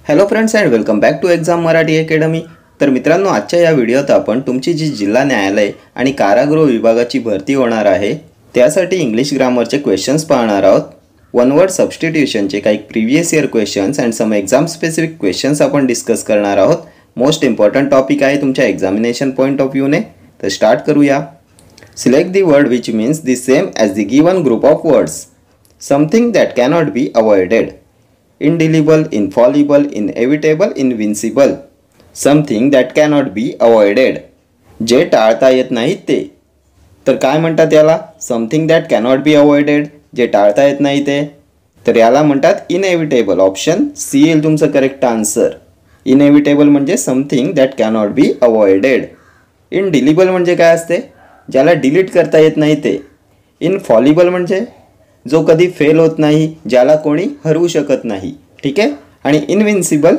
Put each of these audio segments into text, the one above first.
Hello friends and welcome back to exam Marathi academy. तर मित्रांनो, आजच्या या व्हिडिओत आपण तुमची जी जिल्हा न्यायालय आणि कारागृह विभागाची भरती होणार आहे त्यासाठी इंग्लिश ग्रामरचे क्वेश्चन्स पाहणार आहोत। वन वर्ड सबस्टिट्यूशनचे काही previous year questions and some exam specific questions आपण डिस्कस करणार आहोत। मोस्ट इम्पॉर्टंट टॉपिक आहे तुमच्या एक्झामिनेशन पॉइंट ऑफ व्ह्यूने। तर स्टार्ट करूया। Select the word which means the same as the given group of words. Something that cannot be avoided. Indelible, infallible, inevitable, invincible. Something that cannot be avoided. जे टाळता येत नाही ते। तर काय म्हणतात याला? Something that cannot be avoided, जे टाळता येत नाही ते। तर याला म्हणतात इनएव्हिटेबल। ऑप्शन सी येईल तुमचं करेक्ट आन्सर। इनएव्हिटेबल म्हणजे something that cannot be avoided. Indelible म्हणजे काय असते? ज्याला डिलीट करता येत नाही ते। इनफॉलिबल म्हणजे जो कधी फेल होत नाही, ज्याला कोणी हरवू शकत नाही। ठीक आहे। आणि इनविन्सिबल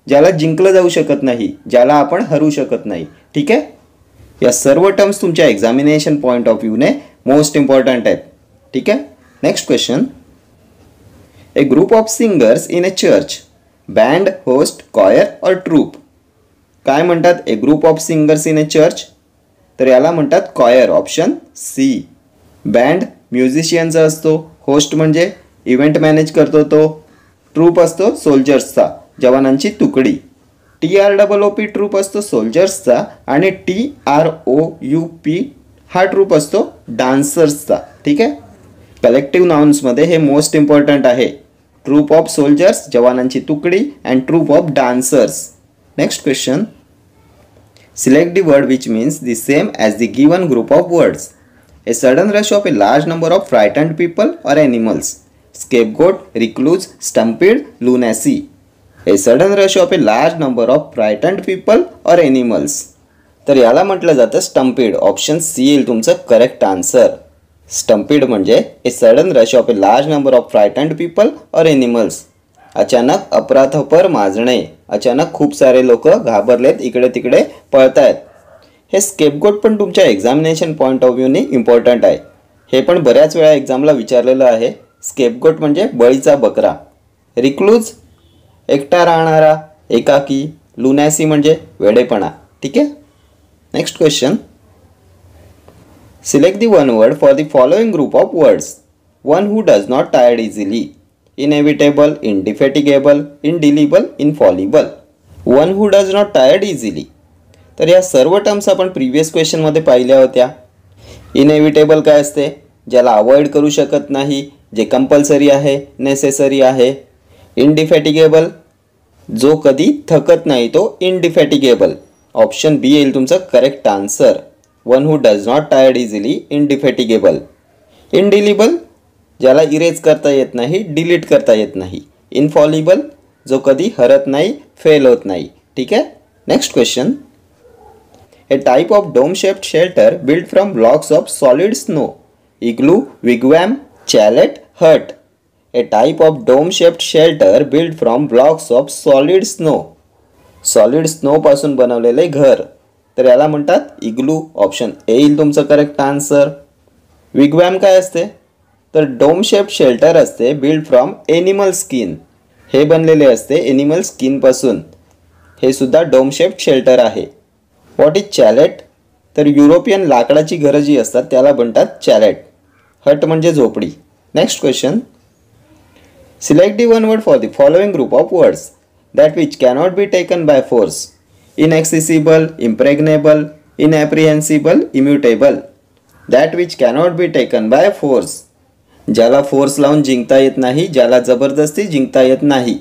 ज्याला जिंकलं जाऊ शकत नाही, ज्याला आपण हरवू शकत नाही। ठीक आहे। या सर्व टर्म्स तुमच्या एक्झामिनेशन पॉइंट ऑफ व्ह्यूने मोस्ट इम्पॉर्टंट आहेत। ठीक आहे। Next question. A group of singers in a church, band, host, choir और ट्रूप। काय म्हणतात? A group of singers in a church, तर याला म्हणतात कॉयर। Option C. बँड म्युझिशियनचा असतो, होस्ट म्हणजे इव्हेंट मॅनेज करतो तो, ट्रूप असतो सोल्जर्सचा, जवानांची तुकडी। TROOP ट्रूप असतो सोल्जर्सचा आणि TROUP हा ट्रूप असतो डान्सर्सचा। ठीक आहे। कलेक्टिव्ह नाउन्समध्ये हे मोस्ट इम्पॉर्टंट आहे। ट्रूप ऑफ सोल्जर्स जवानांची तुकडी and troop of dancers. Next question. Select the word which means the same as the given group of words. A sudden rush of a large number of frightened people or animals. Scapegoat, recluse, stampede, lunacy. A sudden rush of a large number of frightened people or animals. तर याला म्हटलं जातं स्टम्पीड। Option C येईल तुमचं correct answer. Stampede म्हणजे a sudden rush of a large number of frightened people और animals. अचानक अपराधपर माजणे, अचानक खूप सारे लोक घाबरलेत, इकडे तिकडे पळतायत। हे स्केपगोट पण तुमच्या एक्झामिनेशन पॉइंट ऑफ व्ह्यूने इम्पॉर्टंट आहे। हे पण बऱ्याच वेळा एक्झामला विचारलेलं आहे। स्केपगोट म्हणजे बळीचा बकरा। रिक्लूज एकटा राहणारा, एकाकी। लुनॅसी म्हणजे वेडेपणा। ठीक आहे। Next question. Select the one word for the following group of words. One who does not tired easily, inevitable, indefatigable, indelible, infallible. One who does not tired easily, तर या सर्व टर्म्स आपण प्रीवियस क्वेश्चनमध्ये पाहिल्या होत्या। इनएव्हिटेबल काय असते? ज्याला avoid करू शकत नाही, जे कंपल्सरी आहे, नेसेसरी आहे। इनडिफेटिगेबल जो कधी थकत नाही, तो इनडिफेटिगेबल। ऑप्शन बी येईल तुमचं correct answer. One who does not tired easily, indefatigable. Indelible ज्याला इरेज करता येत नाही, डिलीट करता येत नाही। इनफॉलिबल जो कधी हरत नाही, फेल होत नाही। ठीक आहे। Next question. A type of dome-shaped shelter built from blocks of solid snow. Igloo, wigwam, chalet, hut. A type of dome-shaped shelter built from blocks of solid snow. Solid snow पासून बनवलेले घर, तर याला म्हणतात इग्लू। ऑप्शन ए येईल तुमचं correct answer. विगवॅम काय असते? तर डोम शेप्ड शेल्टर असते बिल्ड फ्रॉम एनिमल स्किन। हे बनलेले असते एनिमल स्किन पासून। हे सुद्धा डोम शेप्ड शेल्टर आहे। What is chalet? तर युरोपियन लाकडाची घरं जी असतात त्याला म्हणतात चॅलेट। हट म्हणजे झोपडी। Next question. Select the one word for the following group of words that which cannot be taken by force. Inaccessible, impregnable, inapprehensible, immutable. That which cannot be taken by force ज्याला force लावून जिंकता येत नाही, ज्याला जबरदस्ती जिंकता येत नाही,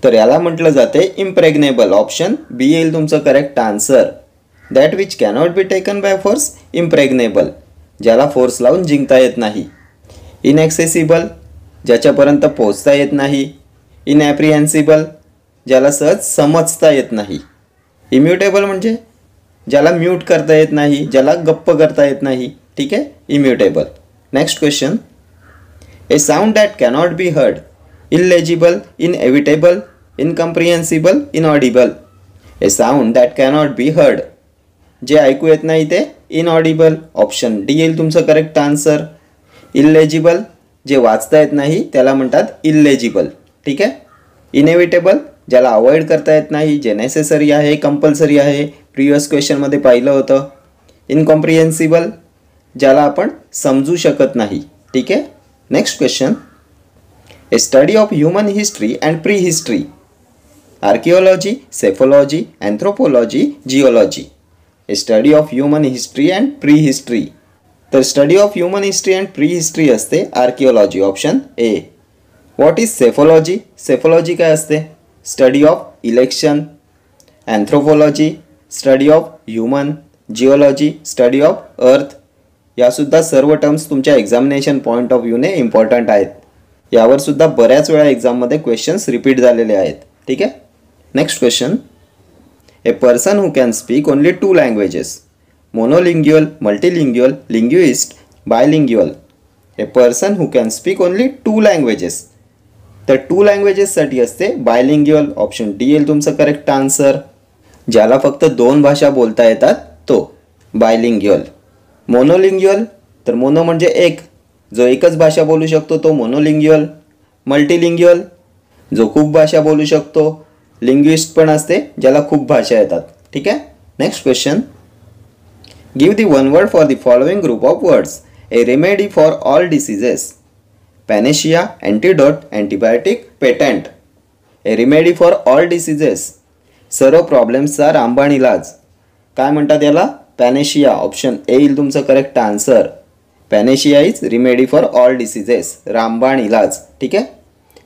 तर याला म्हटलं जाते इम्प्रेग्नेबल। ऑप्शन बी येईल तुमचं correct answer. That which cannot be taken by force, impregnable ज्याला फोर्स लावून जिंकता येत नाही। इनॲक्सेसिबल ज्याच्यापर्यंत पोहोचता येत नाही। इनॲप्रिहेन्सिबल ज्याला सहज समजता येत नाही। इम्युटेबल म्हणजे ज्याला म्यूट करता येत नाही, ज्याला गप्प करता येत नाही। ठीक आहे। Immutable. Next question. A sound that cannot be heard, illegible, inevitable, incomprehensible, inaudible. A sound that cannot be heard जे ऐकू येत नाही ते इनऑडिबल। ऑप्शन डी येईल तुमचं करेक्ट आन्सर। इललेजिबल जे वाचता येत नाही त्याला म्हणतात इललेजिबल। ठीक आहे। इनएव्हिटेबल ज्याला अवॉइड करता येत नाही, जे नेसेसरी आहे, कंपल्सरी आहे, प्रिव्हियस क्वेश्चनमध्ये पाहिलं होतं. इनकॉम्प्रिहेन्सिबल, ज्याला आपण समजू शकत नाही. ठीक आहे. Next question, a study of human history and pre history, archaeology, sephology, anthropology, geology. A study of human history and pre history. तर study of human history and pre history असते archaeology, option A. What is sephology? Sephology काय असते? Study of election. Anthropology study of human. Geology study of earth. यासुद्धा सर्व terms तुमच्या examination point of व्ह्यूने important आहेत. यावर सुद्धा बऱ्याच वेळा एक्झाममध्ये क्वेश्चन्स रिपीट झालेले आहेत. ठीक आहे. Next question, a person who can speak only 2 languages, monolingual, multilingual, linguist, bilingual. A person who can speak only 2 languages. तर 2 लँग्वेजेससाठी असते बायलिंग्युअल, ऑप्शन डी येईल तुमचं करेक्ट आन्सर. ज्याला फक्त 2 भाषा बोलता येतात तो बायलिंग्युअल. मोनोलिंग्युअल, तर मोनो म्हणजे एक, जो एकच भाषा बोलू शकतो तो मोनोलिंग्युअल. मल्टीलिंग्युअल, जो खूप भाषा बोलू शकतो. लिंग्विस्ट पण असते, ज्याला खूप भाषा येतात. ठीक आहे. Next question, give the one word for the following group of words. A remedy for all diseases, panacea, antidote, antibiotic, patent. A remedy for all diseases, सर्व प्रॉब्लेम्सचा रामबाण इलाज. काय म्हणतात याला? पॅनेशिया, ऑप्शन ए येईल तुमचं correct answer. Panacea is remedy for all diseases, रामबाण इलाज. ठीक आहे.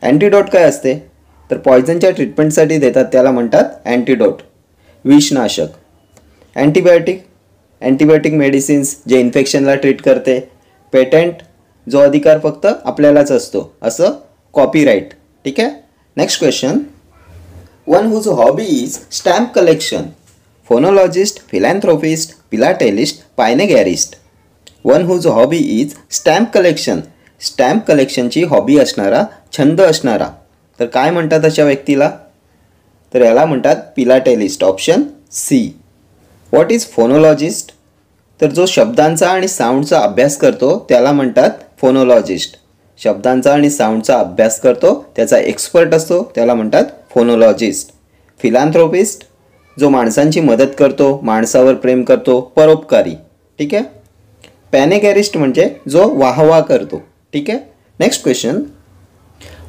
अँटीडोट काय असते? तर पॉयझनच्या ट्रीटमेंटसाठी देतात, त्याला म्हणतात अँटीडोट, विषनाशक. अँटीबायोटिक, अँटीबायोटिक मेडिसिन्स जे इन्फेक्शनला ट्रीट करते. पेटंट, जो अधिकार फक्त आपल्यालाच असतो, असं कॉपीराईट. ठीक आहे. Next question, one whose hobby is stamp collection, phonologist, philanthropist, philatelist, panegyrist. One whose hobby is stamp collection, stamp कलेक्शनची हॉबी असणारा, छंद असणारा. तर काय म्हणतात अशा व्यक्तीला? तर याला म्हणतात philatelist, option C. What is phonologist? तर जो शब्दांचा आणि साऊंडचा अभ्यास करतो त्याला म्हणतात फोनोलॉजिस्ट. शब्दांचा आणि साऊंडचा अभ्यास करतो, त्याचा एक्सपर्ट असतो, त्याला म्हणतात फोनोलॉजिस्ट. फिलॅन्थ्रोपिस्ट, जो माणसांची मदत करतो, माणसावर प्रेम करतो, परोपकारी. ठीक आहे. पॅनेगॅरिस्ट म्हणजे जो वाहवा करतो. ठीक आहे. Next question,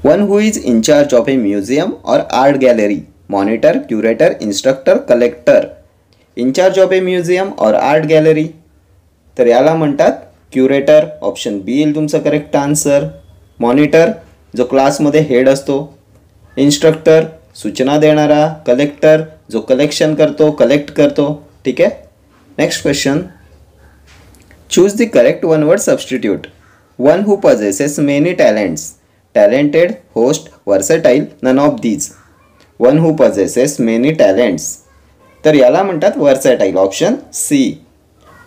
one who is in charge of a museum और art gallery, monitor, curator, instructor, collector. In charge of a museum और आर्ट गॅलरी, तर याला म्हणतात क्युरेटर, ऑप्शन बी येईल तुमचं करेक्ट आन्सर. मॉनिटर, जो क्लासमध्ये हेड असतो. इन्स्ट्रक्टर, सूचना देणारा. कलेक्टर, जो कलेक्शन करतो, कलेक्ट करतो. ठीक आहे. Next question, choose the correct one word substitute. One who possesses many talents, talented, host, versatile, none of these. One who possesses many talents, तर याला म्हणतात versatile, option C.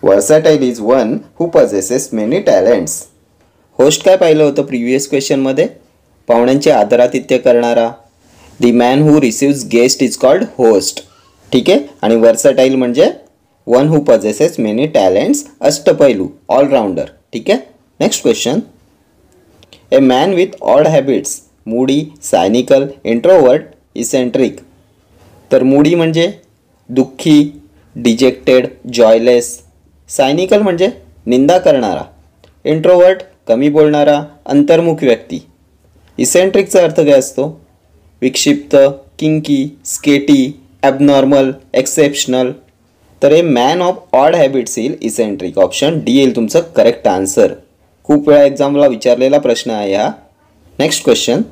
Versatile is one who possesses many talents. Host काय पाहिलं होतं previous क्वेश्चनमध्ये? पाहुण्यांचे आदरातिथ्य करणारा. The man who receives guest is called host. ठीक आहे. आणि वर्सेटाईल म्हणजे one who possesses many talents, अष्टपैलू, ऑलराऊंडर. ठीक आहे. Next question, a man with odd habits, moody, cynical, introvert, eccentric. तर मूडी म्हणजे दुःखी, डिजेक्टेड, जॉयलेस. सायनिकल म्हणजे निंदा करणारा. इंट्रोवर्ट कमी बोलणारा, अंतर्मुख व्यक्ती. इसेंट्रिकचा अर्थ काय असतो? विक्षिप्त, किंकी, स्केटी, ॲबनॉर्मल, एक्सेप्शनल. तर हे मॅन ऑफ ऑड हॅबिट्स येईल इसेंट्रिक, ऑप्शन डी येईल तुमचं करेक्ट आन्सर. खूप वेळा एक्झामला विचारलेला प्रश्न आहे हा. Next question,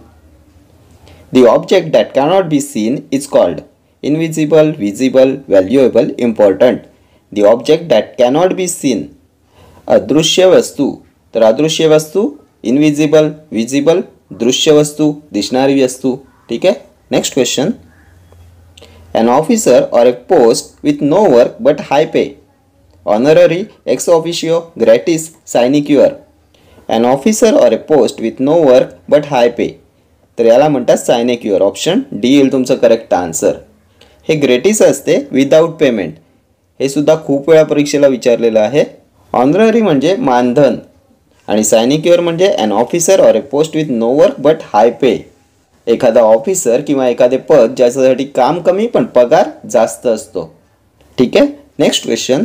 the object that cannot be seen is called invisible, visible, valuable, important. The object that cannot be seen, अदृश्य वस्तू. तर अदृश्य वस्तू इनविजिबल, विजिबल, दृश्य वस्तू, दिसणारी वस्तू. ठीक आहे. Next question, an officer or a post with no work but high pay, honorary, ex officio, gratis, sinecure. An officer or a post with no work but high pay, तर याला म्हणतात सायनेक्युअर, option D येईल तुमचं correct answer. हे ग्रेटिस असते, without payment. हे सुद्धा खूप वेळा परीक्षेला विचारलेलं आहे. ऑनररी म्हणजे मानधन आणि सायनेक्युअर म्हणजे an officer or a post with no work but high pay. एखादा ऑफिसर किंवा एखादे पद ज्याच्यासाठी काम कमी पण पगार जास्त असतो. ठीक आहे. Next question.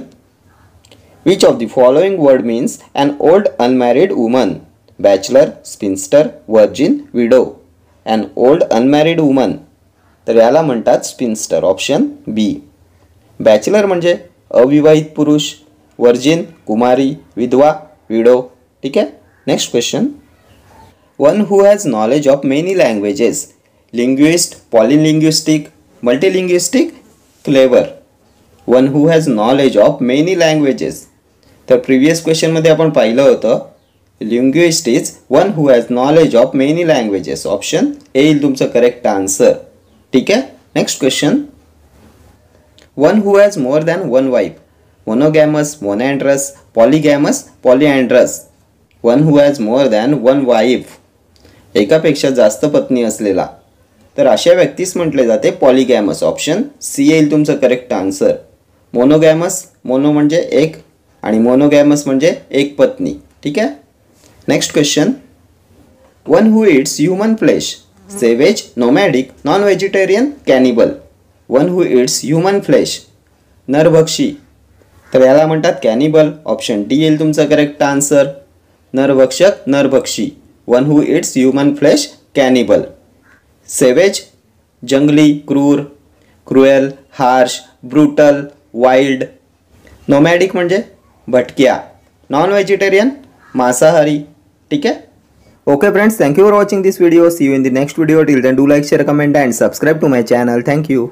Which of the following word means an old unmarried woman? Bachelor, spinster, virgin, widow. An old unmarried woman, तर याला म्हणतात स्पिन्स्टर. ऑप्शन बी. बॅचलर म्हणजे अविवाहित पुरुष, व्हर्जिन कुमारी, विधवा विडो. ठीक आहे. Next question. One who has knowledge of many languages. Linguist, polylinguistic, multilinguistic, clever. One who has knowledge of many languages. तर प्रिव्हियस क्वेश्चनमध्ये आपण पाहिलं होतं linguist is one who has knowledge of many languages. Option A येईल तुमचं correct answer. ठीक आहे. Next question. One who has more than one wife. Monogamous, monandrous, polygamous, polyandrous. One who has more than one wife, एकापेक्षा जास्त पत्नी असलेला, तर अशा व्यक्तीस म्हटले जाते पॉलिगॅमस. ऑप्शन सी येईल तुमचं करेक्ट आन्सर. मोनोगॅमस, मोनो म्हणजे एक आणि मोनोगॅमस म्हणजे एक पत्नी. ठीक आहे. Next question. One who eats human flesh. Savage, nomadic, non vegetarian, cannibal. One who eats human flesh, नरभक्षी, तर याला म्हणतात कॅनिबल. ऑप्शन डी येईल तुमचं करेक्ट आन्सर. नरभक्षक, नरभक्षी. One who eats human flesh, cannibal. Savage, जंगली, क्रूर, cruel, harsh, brutal, wild. Nomadic म्हणजे भटक्या. नॉन व्हेजिटेरियन, मांसाहारी. ठीक आहे. Okay friends, thank you for watching this video. See you in the next video. Till then do like, share, comment and subscribe to my channel. Thank you.